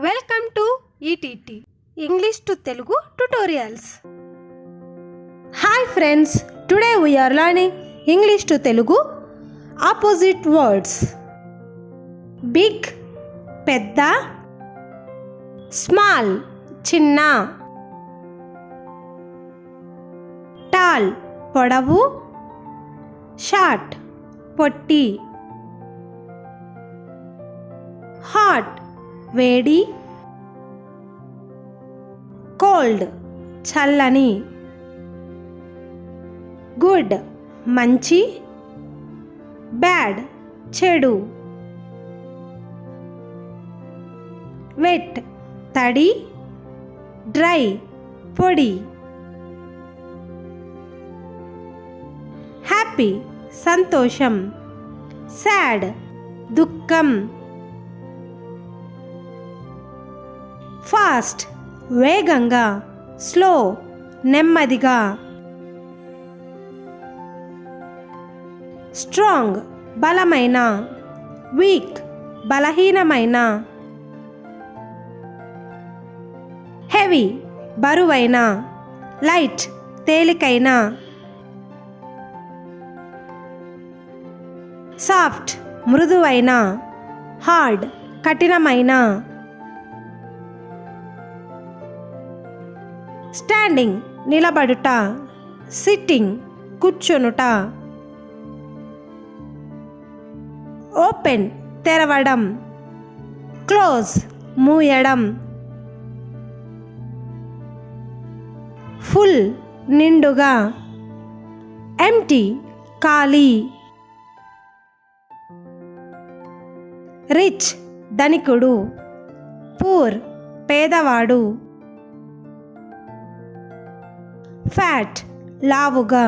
Welcome to ETT English to Telugu tutorials. Hi friends, today we are learning English to Telugu opposite words. Big పెద్ద, small చిన్న, tall పొడవు, short పొట్టి, hot వేడి, cold చల్లని, good మంచి, bad చెడు, wet తడి, డ్రై పొడి, హ్యాపీ సంతోషం, సాడ్ దుఃఖం, ఫాస్ట్ వేగంగా, స్లో నెమ్మదిగా, స్ట్రాంగ్ బలమైన, వీక్ బలహీనమైన, హెవీ బరువైన, లైట్ తేలికైన, సాఫ్ట్ మృదువైన, హార్డ్ కఠినమైన, స్టాండింగ్ నిలబడుట, సిట్టింగ్ కూర్చొనుట, ఓపెన్ తెరవడం, క్లోజ్ మూయడం, ఫుల్ నిండుగా, ఎంప్టీ ఖాళీ, రిచ్ ధనికుడు, పూర్ పేదవాడు, ఫ్యాట్ లావుగా,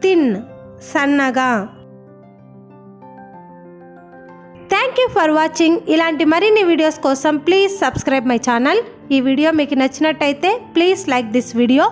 థిన్ సన్నగా. Thank you for watching. ఇలాంటి మరిన్ని వీడియోస్ కోసం ప్లీజ్ సబ్స్క్రైబ్ మై ఛానల్. ఈ వీడియో మీకు నచ్చినట్టయితే ప్లీజ్ లైక్ దిస్ వీడియో.